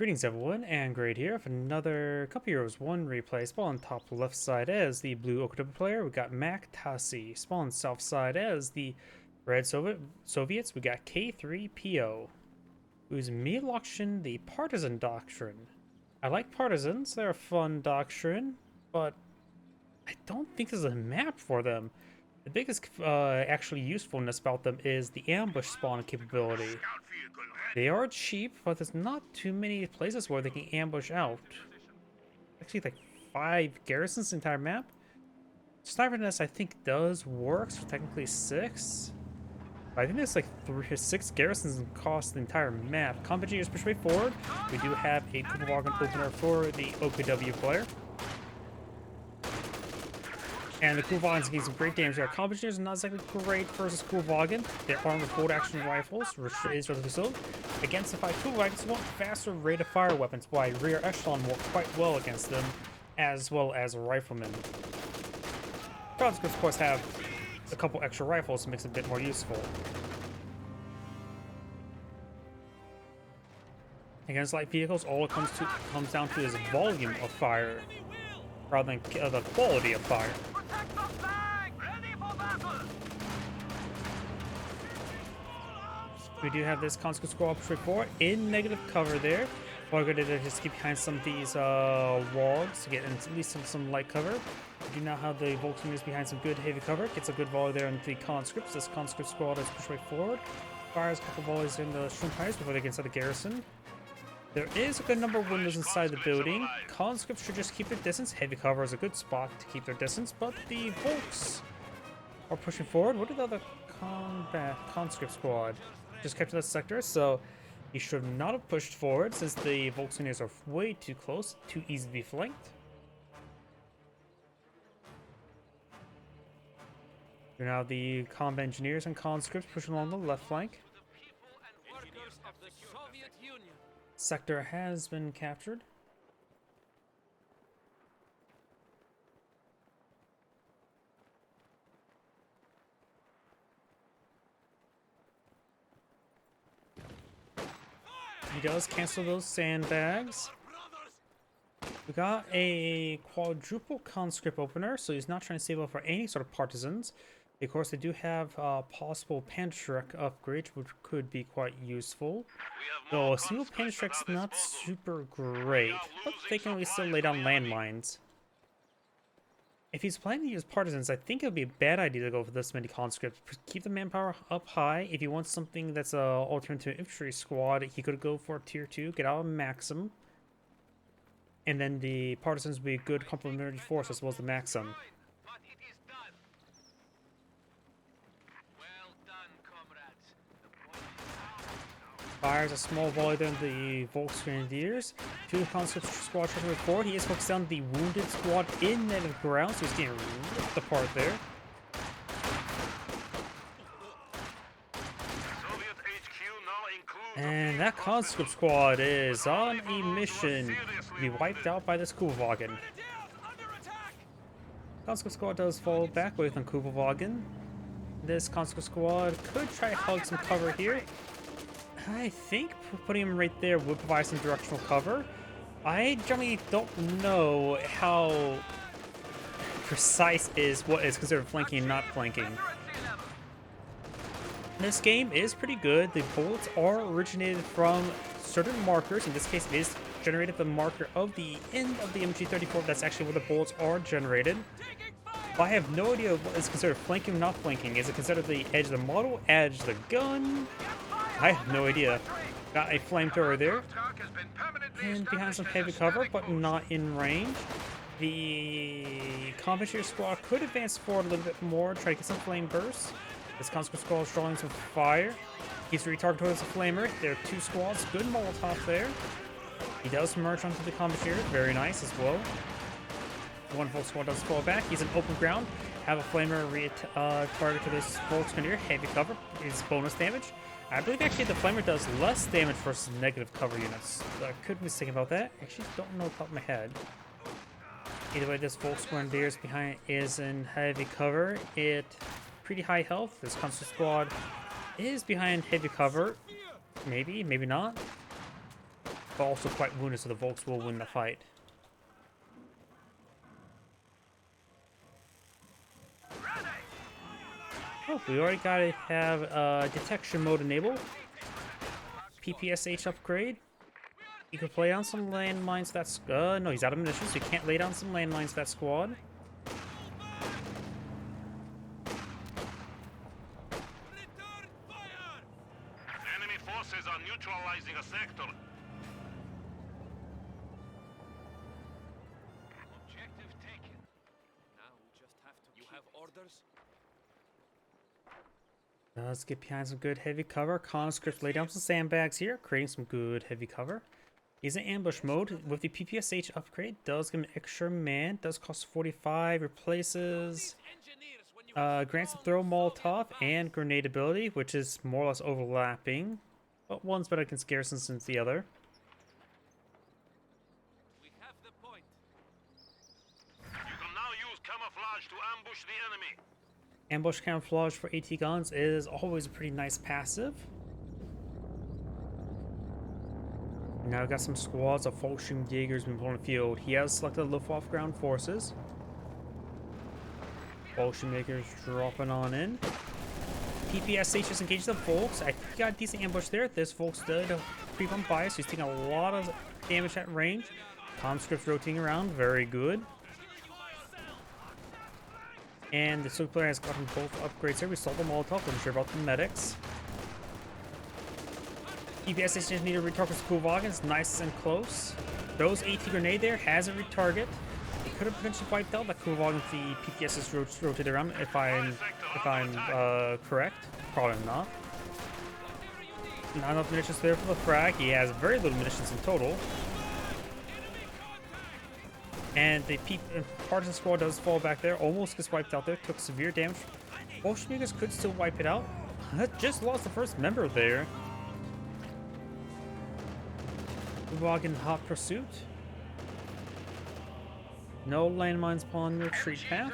Greetings everyone, and Great here for another Couple Heroes 1 replay. Spawn on top left side as the blue OKW player, we got Maxtasy. Spawn on south side as the red Soviets, we got K3PO. Who's Meloxian the Partisan Doctrine. I like Partisans, they're a fun doctrine, but I don't think there's a map for them. The biggest actually usefulness about them is the ambush spawn capability. They are cheap, but there's not too many places where they can ambush out. Actually, like 5 garrisons the entire map. Sniper Nest I think does work, so technically 6. But I think there's like 6 garrisons and cost the entire map. Combat engineers push way forward. We do have a Kugelwagen opener for the OKW player. And the Kugelwagen's getting some great damage there. Combat engineers are not exactly great versus Kugelwagen. They're armed with bolt action rifles, which is relatively slow. Against the 5 Kugelwagens, want faster rate of fire weapons, while rear echelon work quite well against them, as well as riflemen. Conscripts, of course, have a couple extra rifles, so it makes it a bit more useful. Against light vehicles, all it comes down to is volume of fire, rather than the quality of fire. We do have this conscript squad push forward in negative cover there. What we're going to do is just get behind some of these walls to get at least some light cover. We do now have the Volkswagen behind some good heavy cover. Gets a good volley there in the conscripts. This conscript squad is pushed right forward. Fires a couple volleys in the shrimp fires before they get inside the garrison. There is a good number of windows inside the building. Conscripts should just keep their distance. Heavy cover is a good spot to keep their distance, but the Volks are pushing forward. What did the other conscript squad? Just kept to that sector, so he should not have pushed forward since the Volkswagens are way too close, too easy to be flanked. You're now the combat engineers and conscripts pushing along the left flank. Sector has been captured. He does cancel those sandbags. We got a quadruple conscript opener, so he's not trying to save up for any sort of partisans. Of course, they do have possible Pantrek upgrades, which could be quite useful. Though a single Pantrek's not super great, but they can at least still lay down landmines. If he's planning to use partisans, I think it would be a bad idea to go for this many conscripts. Keep the manpower up high. If he wants something that's an alternative infantry squad, he could go for tier 2, get out of Maxim. And then the partisans would be a good complementary force as well as the Maxim. Fires a small volley there in the Volksgrenadiers. 2 conscript squad trying to forward. He is focused on the wounded squad in native ground, so he's getting ripped apart there. And that conscript squad is on a mission to be wiped out by this Kugelwagen. Conscript squad does fall back away from Kugelwagen. This conscript squad could try to hug some cover here. I think putting him right there would provide some directional cover. I generally don't know how precise is what is considered flanking and not flanking. This game is pretty good. The bullets are originated from certain markers. In this case, it is generated the marker of the end of the MG34. That's actually where the bullets are generated. But I have no idea what is considered flanking or not flanking. Is it considered the edge of the model, edge of the gun? I have no idea. Got a flamethrower there. And behind some heavy cover, but not in range. The combat squad could advance forward a little bit more, try to get some flame bursts. This conscript squad is drawing some fire. He's retargeted towards the flamer. There are 2 squads. Good Molotov there. He does merge onto the combat. Very nice as well. One Volk squad does fall back. He's in open ground. Have a flamer target to this Volksgrenadier. Heavy cover is bonus damage. I believe actually the flamer does less damage versus negative cover units. So I could be mistaken about that. I actually don't know off the top of my head. Either way, this Volksgrenadier behind is in heavy cover. It pretty high health. This conscript squad is behind heavy cover. Maybe, maybe not. but also quite wounded, so the Volks will win the fight. Oh, we already gotta have detection mode enabled. PPSH upgrade. You can play on some landmines. That's no, he's out of munitions, so you can't lay down some landmines for that squad. Enemy forces are neutralizing a sector. Objective taken. Now we just have to. You have orders? Let's get behind some good heavy cover. Conscripts lay down some sandbags here, creating some good heavy cover. He's in ambush mode with the PPSH upgrade. Does give him extra man. Does cost 45. Replaces grants a throw Molotov and grenade ability, which is more or less overlapping, but one's better against garrisons than the other. We have the point. You can now use camouflage to ambush the enemy. Ambush camouflage for AT guns is always a pretty nice passive. Now we've got some squads of Fallschirmjägers being put on the field. He has selected Luftwaffe ground forces. Fallschirmjägers dropping on in. PPSH just engaged the Volks. I think he got a decent ambush there. This Volks did creep on by, so he's taking a lot of damage at range. Conscripts rotating around, very good. And the Silk player has gotten both upgrades here. We saw the Molotov, I'm sure about the medics. PPS just need to retarget the Kuhwagens, nice and close. Those AT grenade there has a retarget. It could have potentially wiped out that Kuhwagen if the PPS is rotated around. If I'm correct, probably not. Not enough munitions there for the frag. He has very little munitions in total. And the partisan squad does fall back there, almost gets wiped out there, took severe damage. Bolsheviks could still wipe it out. Just lost the first member there. Wagon hot pursuit. No landmines upon the retreat path.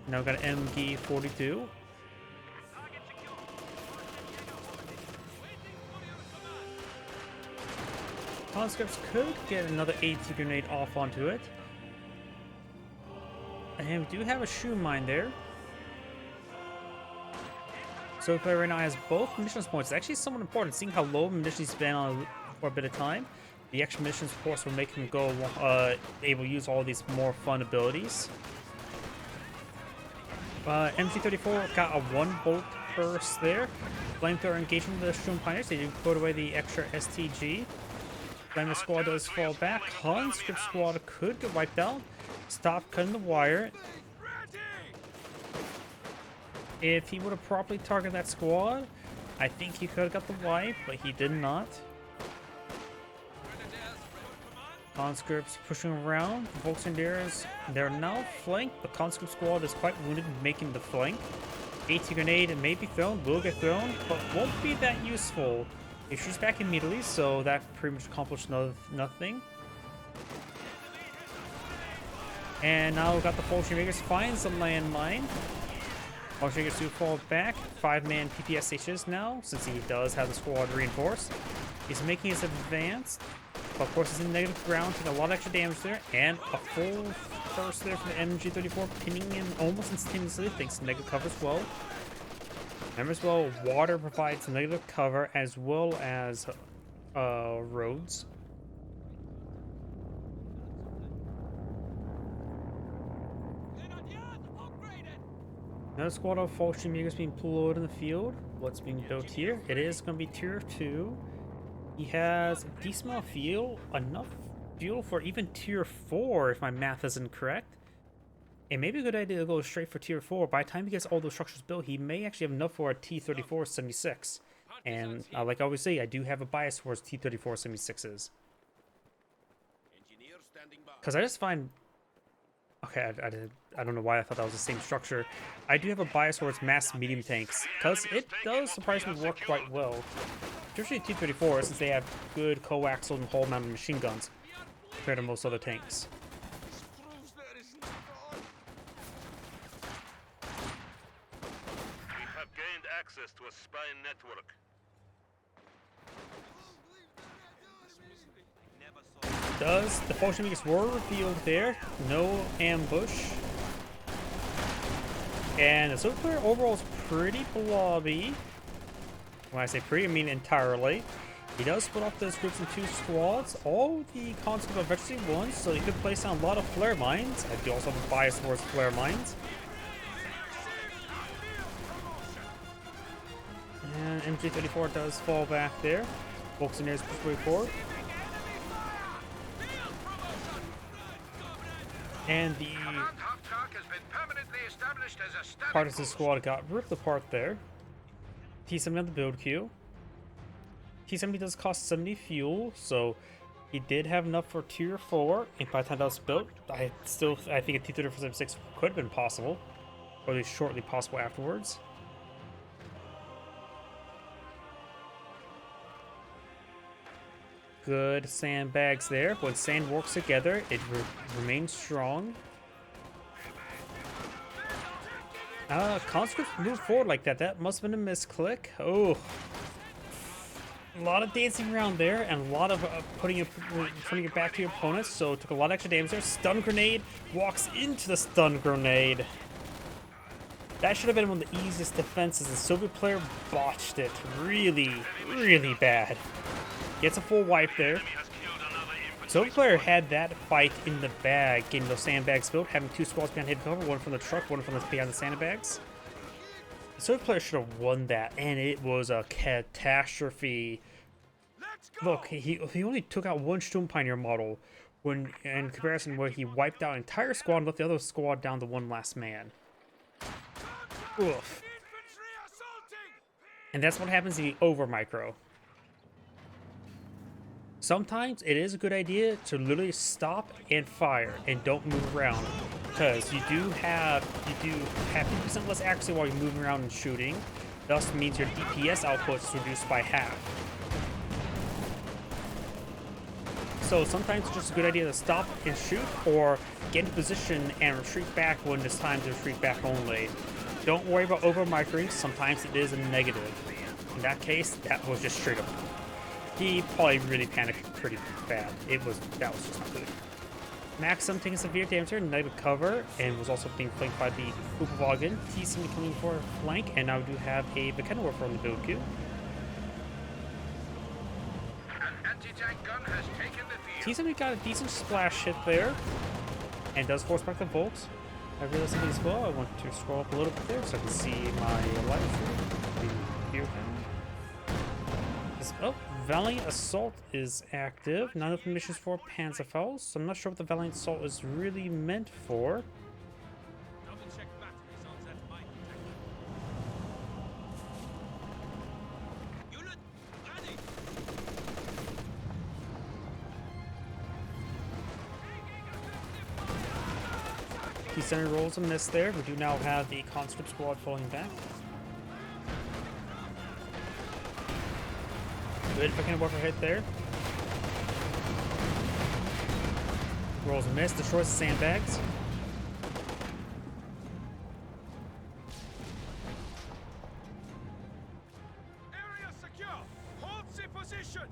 Now got an MG-42. Conscripts could get another AT grenade off onto it. And we do have a shoe mine there. So the player right now has both munitions points. It's actually somewhat important, seeing how low munitions he's been on for a bit of time. The extra munitions, of course, will make him go able to use all these more fun abilities. MG-34 got a 1-bolt burst there. Flamethrower engagement with the Shroom Pioneers. They do put away the extra STG. Flamer squad does fall back. Conscript squad could get wiped out. Stop cutting the wire. If he would have properly targeted that squad, I think he could have got the wipe, but he did not. Conscripts pushing around. Volkswagens, they're now flanked. The conscript squad is quite wounded, making the flank. AT grenade may be thrown, will get thrown, but won't be that useful. It shoots back immediately, so that pretty much accomplished nothing. And now we've got the Fallschirmjägers finds the landmine. Fallschirmjägers do fall back. 5-man PPSHs now, since he does have the squad reinforced. He's making his advance. But of course, he's in negative ground, taking a lot of extra damage there. And a full burst there from the MG-34, pinning him almost instantaneously, thanks to negative cover as well. Remember as well, water provides negative cover as well as roads. Another squad of Fallschirmjägers being pulled in the field. What's being built here? It is going to be tier 2. He has a decent amount of fuel, enough fuel for even tier 4 if my math isn't correct. It may be a good idea to go straight for tier 4. By the time he gets all those structures built, he may actually have enough for a T-34-76. And like I always say, I do have a bias towards T-34-76s. Because I just find... Okay, I don't know why I thought that was the same structure. I do have a bias towards mass medium tanks, because it does surprisingly work quite well. Especially T-34, since they have good coaxial and hull-mounted machine guns, compared to most other tanks. We have gained access to a spy network. The function makers were revealed there. No ambush. And the silver player overall is pretty blobby. When I say pretty, I mean entirely. He does split off those groups in 2 squads. All the concepts are eventually won, so he could place down a lot of flare mines. I do also have a bias towards flare mines. And MG34 does fall back there. Volkswagen's push way forward. And the Partisan squad got ripped apart there. T70 on the build queue. T70 does cost 70 fuel, so he did have enough for tier 4. And by the time that was built, I think a T3476 could have been possible, or at least shortly possible afterwards. Good sandbags there. When sand works together, it remains strong. Conscripts move forward like that. That must have been a misclick. Oh. A lot of dancing around there, and a lot of putting it back to your opponents, so took a lot of extra damage there. Stun grenade walks into the stun grenade. That should have been one of the easiest defenses. The Soviet player botched it really, really bad. Gets a full wipe there. Soviet player had that fight in the bag, getting those sandbags built, having 2 squads behind hidden cover, one from the truck, one from behind the sandbags. The Soviet player should have won that, and it was a catastrophe. Look, he only took out 1 Sturm Pioneer model, when in comparison where he wiped out an entire squad and left the other squad down to 1 last man. Oof. And that's what happens in the over micro. Sometimes it is a good idea to literally stop and fire and don't move around, because you do have 50% less accuracy while you're moving around and shooting. Thus means your DPS output is reduced by half. So sometimes it's just a good idea to stop and shoot, or get into position and retreat back when it's time to retreat back only. Don't worry about over microing. Sometimes it is a negative. In that case, that was just straight up. He probably really panicked pretty bad. That was just not good. Maxim taking severe damage here, negative cover, and was also being flanked by the Upavagen. T70 coming for a flank, and now we do have a Mechanorwarfare on the build queue. T70 got a decent splash hit there, and does force back the Volks. I realized something as well. I want to scroll up a little bit there so I can see my live stream. Oh, Valiant Assault is active. None of the missions for Panzerfaust, so I'm not sure what the Valiant Assault is really meant for. He center rolls a miss there. We do now have the conscript squad falling back. Good Mechanorwarfare hit there. Rolls a miss, destroys the sandbags. Area secure. Hold the position.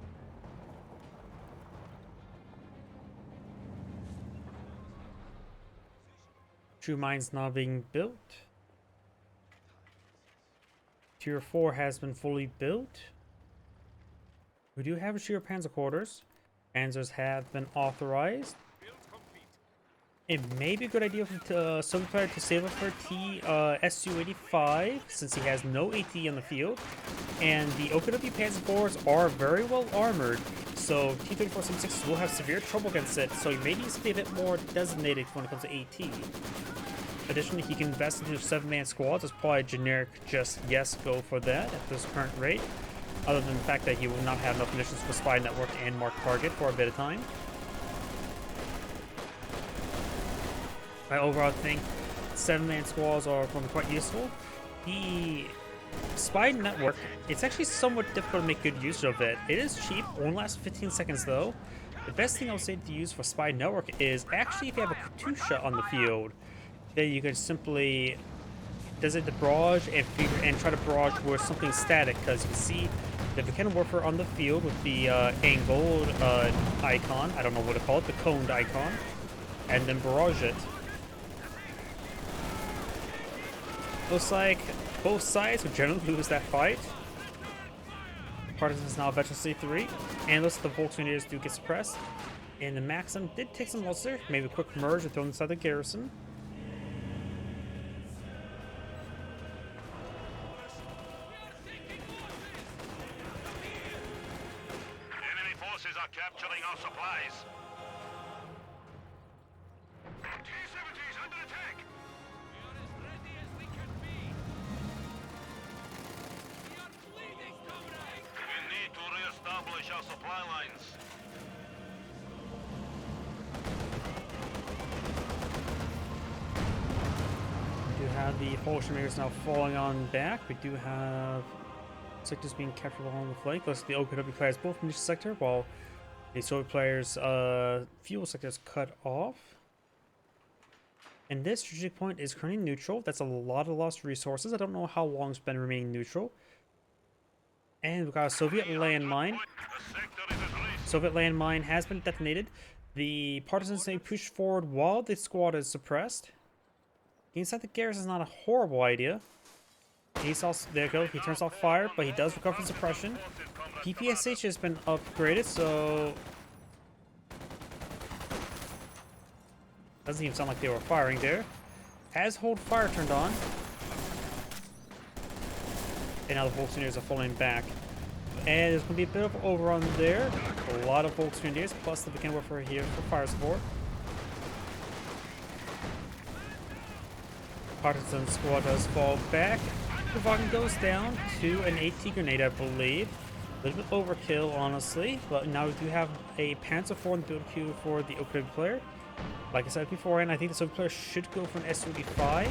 True mines now being built. Tier 4 has been fully built. We do have sheer panzer quarters. Panzers have been authorized. It may be a good idea for Soviet player to save up for SU-85 since he has no AT on the field. And the OKW Panzer IVs are very well armored, so T-3476 will have severe trouble against it, so he may need to be a bit more designated when it comes to AT. Additionally, he can invest into 7-man squads. It's probably a generic just yes, go for that at this current rate. Other than the fact that he will not have enough missions for Spy Network and Mark Target for a bit of time. I overall think 7-man squads are going to be quite useful. The Spy Network, it's actually somewhat difficult to make good use of it. It is cheap, only lasts 15 seconds though. The best thing I would say to use for Spy Network is actually if you have a Katusha on the field, then you can simply designate the barrage and try to barrage where something static, because you can see They have a cannon warfare on the field with the angled icon. I don't know what to call it, the coned icon. And then barrage it. Looks like both sides would generally lose that fight. Partisans now veteran C3. And looks like the Volkswagen do get suppressed. And the Maxim did take some losses there. Maybe a quick merge and throw inside the garrison. Enemy forces are capturing our supplies. T-70s under attack. We are as ready as we can be. We are bleeding, comrade. We need to re-establish our supply lines. We do have the Bolsheviks now falling on back. We do have sectors being captured along the flank. Looks like the OKW players both munition sector, while the Soviet players' fuel sector is cut off. And this strategic point is currently neutral. That's a lot of lost resources. I don't know how long it's been remaining neutral. And we've got a Soviet landmine. The sector is at risk. Soviet landmine has been detonated. The partisans may push forward while the squad is suppressed. Inside the garrison is not a horrible idea. He's also, there you go, he turns off fire, but he does recover from suppression. PPSH has been upgraded, so doesn't even sound like they were firing there. As hold fire turned on. And now the Volkswagen are falling back. And there's going to be a bit of overrun there. A lot of Volkswagen plus the Viking warfare here for fire support. Partisan squad does fall back. The wagon goes down to an AT grenade, I believe. A little bit overkill, honestly. But now we do have a Panzer IV in the build queue for the OKW player. Like I said before, and I think the Soviet player should go for an S-35,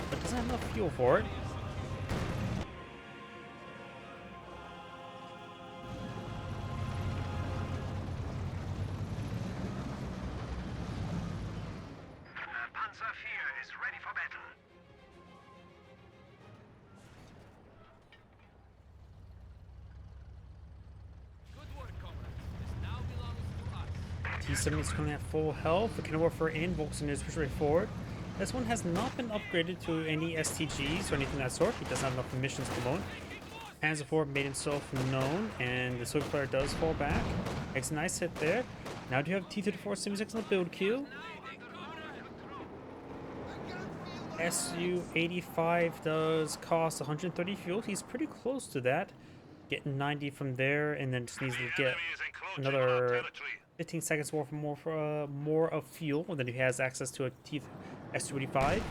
but doesn't have enough fuel for it. Panzer IV is ready for battle. Good work, comrades. This now belongs to us. T-70 is coming at full health. The cannon warfare in Volkswagen is pushing forward. This one has not been upgraded to any STGs or anything of that sort. He doesn't have enough missions at the moment. Panzer IV made himself known, and the Soviet player does fall back. Makes a nice hit there. Now do you have T-34 76 in the build queue? Su-85 does cost 130 fuel. He's pretty close to that. Getting 90 from there, and then just needs to get Enemy is encroaching on our another territory. 15 seconds worth more of fuel, and then he has access to a Su-85.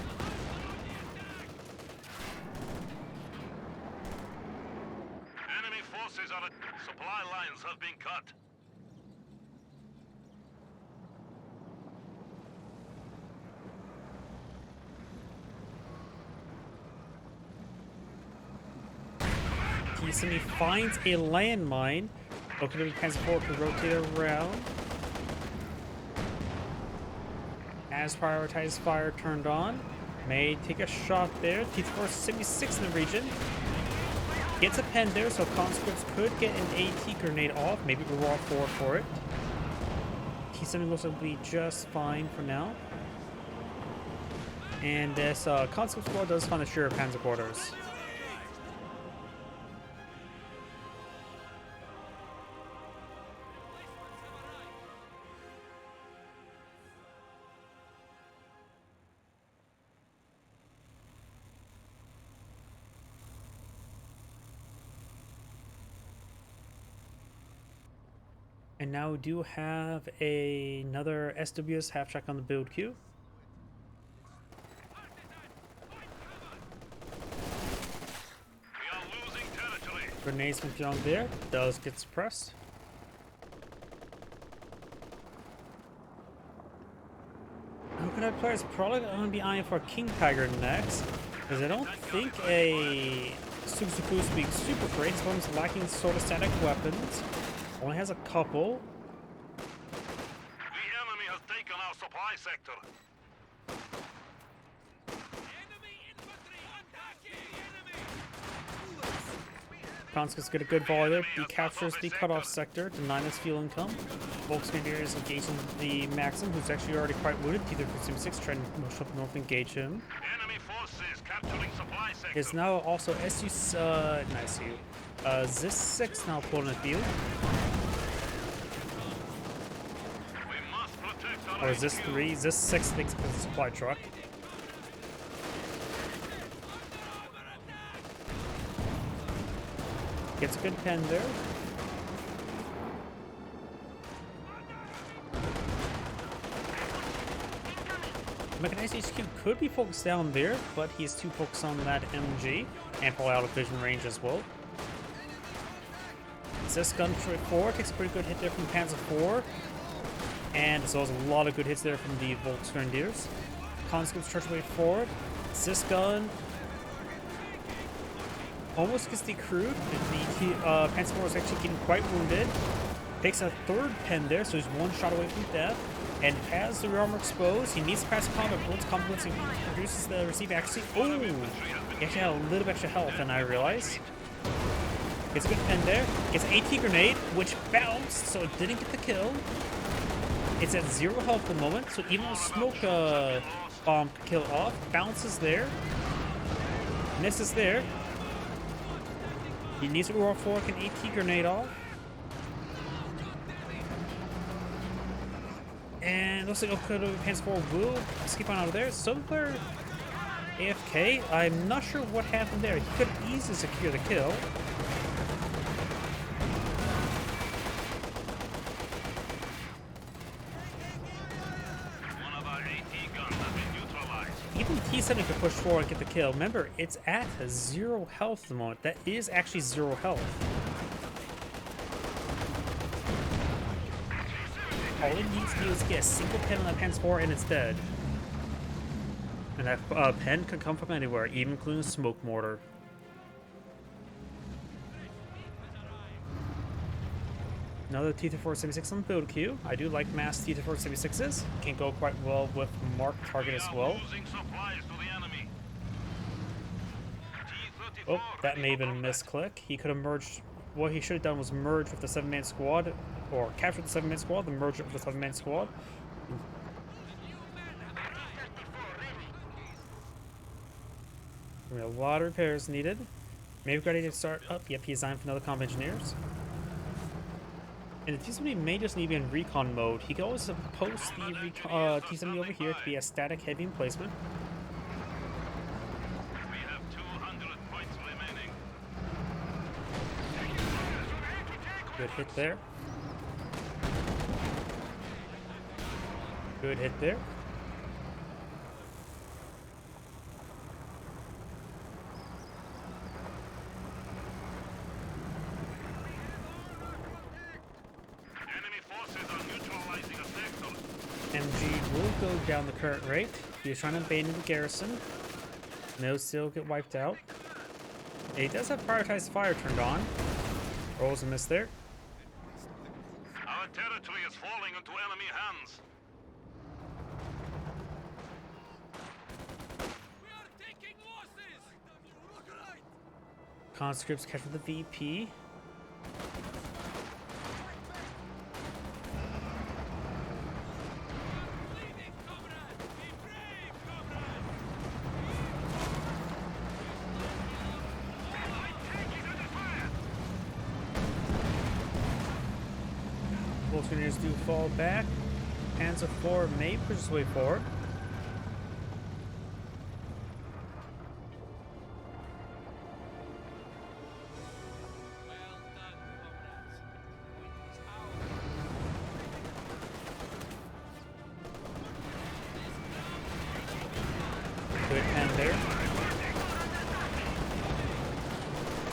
Enemy forces are at supply lines have been cut. T-70 finds a landmine. OKW Panzer IV to rotate around. As prioritized fire turned on. May take a shot there. T-34 76 in the region. Gets a pen there, so conscripts could get an AT grenade off. Maybe we're all forward for it. T-70 looks like to be just fine for now. And this conscript squad does find the Sure Panzer quarters. And now we do have another SWS half-track on the build queue. We are losing territory. Grenades from beyond there. Does get suppressed. OKW players probably going to be eyeing for a King Tiger next, because I don't think a Super supposed to be super great. This one's lacking sort of static weapons. Only has a couple. The enemy has taken our supply sector. Enemy infantry attacking! Enemy! Conscripts get a good volley there. He captures the cutoff sector, denying his fuel income. Volksgrenadier is engaging the Maxim, who's actually already quite wounded. T-346 trying to push up north, engage him. Enemy forces capturing supply sector. There's now also ZIS-6 now pulled in the field. We must protect our Or ZIS-3. ZIS-6 thinks it's a supply truck. Gets a good pen there. Mechanized HQ could be focused down there, but he's too focused on that MG and probably out of vision range as well. This gun 4 takes a pretty good hit there from the Panzer IV, and as well as a lot of good hits there from the Volksgrenadiers. Conscripts charge way forward. This gun almost gets decrewed. The Panzer IV is actually getting quite wounded. Takes a third pen there, so he's one shot away from death. And has the rear armor exposed, he needs to pass combat bullets. Combat bullets reduces the receive accuracy. Oh! He actually had a little bit extra health than I realized. Gets a good pen there. Gets an AT grenade, which bounced, so it didn't get the kill. It's at 0 health at the moment, so even though smoke bomb could kill off, bounces there. Misses there. He needs to roll fork an AT grenade off. And looks like OKW Panzer IV will skip on out of there. Somewhere AFK. I'm not sure what happened there. He could easily secure the kill. One of our AT guns has been neutralized. Even T7 could push forward and get the kill. Remember, it's at 0 health at the moment. That is actually 0 health. All it needs to do is get a single pen on that Panzer IV and it's dead. And that pen could come from anywhere, even including a smoke mortar. Another T-3476 on the build queue. I do like mass T-3476s. Can go quite well with marked target as well. Losing supplies to the enemy. T-34 Oh, that may have been a misclick. He could have merged. What he should have done was merge with the 7-man squad, or capture the 7-man squad, then merge it with the 7-man squad. A lot of repairs needed. Maybe ready to start up. Yep, he's designed for another comp engineers. And the T-70 may just need to be in recon mode. He could always post the T-70 over here to be a static heavy emplacement. We have 200 points remaining. Good hit there. Good hit there. Enemy forces are neutralizing a sector. MG will go down the current rate. He's trying to abandon the garrison. No, still get wiped out. He does have prioritized fire turned on. Rolls a miss there. Our territory is falling into enemy hands. We are taking losses! Conscripts capture the VP. Leading, comrade! Be brave, comrade! Volksgrenadiers do fall back. Panzer IV may push his way forward. Well done, comrades. It is ours. Good pen there.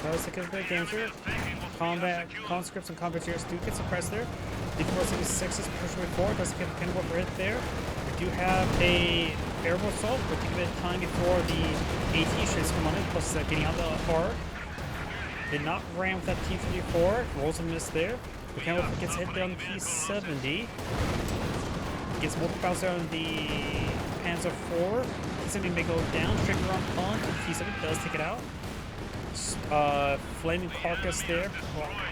Does take a bit of danger. Combat conscripts and combat engineers do get suppressed there. D-476 is pushing way forward. Doesn't get a pinball for it there. We do have a airborne assault, but take a bit of time before the AT should come on in, plus getting out the hard. Did not ram with that T-34. Rolls a miss there. The camera gets hit there on the T-70. Gets multiple bounce there on the Panzer IV. T-70 may go down. Trigger on the T-70 does take it out. Flaming Carcass there.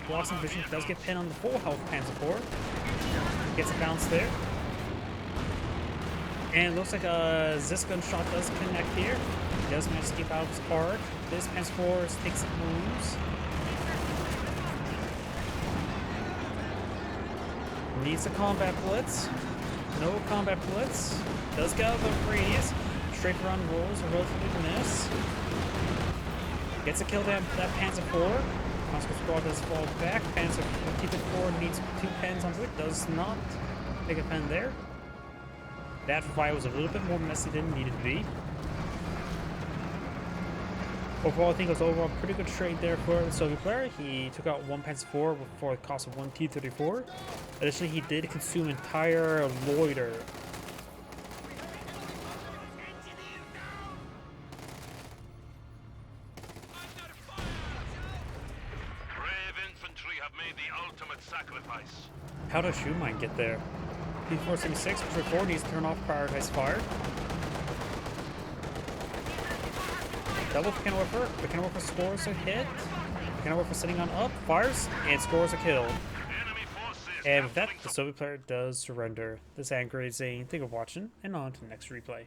Blocks some vision. Does get pinned on the full health Panzer IV. Gets a bounce there. And it looks like a Ziska shot does connect here. He does manage to keep out of his arc. This Panzer IV takes some wounds. Needs a combat blitz. No combat blitz. Does get out of the radius. Straight run rolls a relatively miss. Gets a kill down that Panzer IV. Moscow Squad does fall back. Panzer T-54 needs 2 pens onto it. Does not take a pen there. That fire was a little bit more messy than it needed to be. Overall, I think it was overall a pretty good trade there for the Soviet player. He took out 1 Panzer IV for the cost of 1 T-34. Additionally, he did consume entire loiter. Brave infantry have made the ultimate sacrifice. How does Schumann get there? P-476, Patriot 4 needs to turn off prioritized fire. Double Mechanowarfare. Mechanowarfare scores a hit. Mechanowarfare sitting on up, fires, and scores a kill. And with that, the Soviet player does surrender. This anchor is a thank you for watching, and on to the next replay.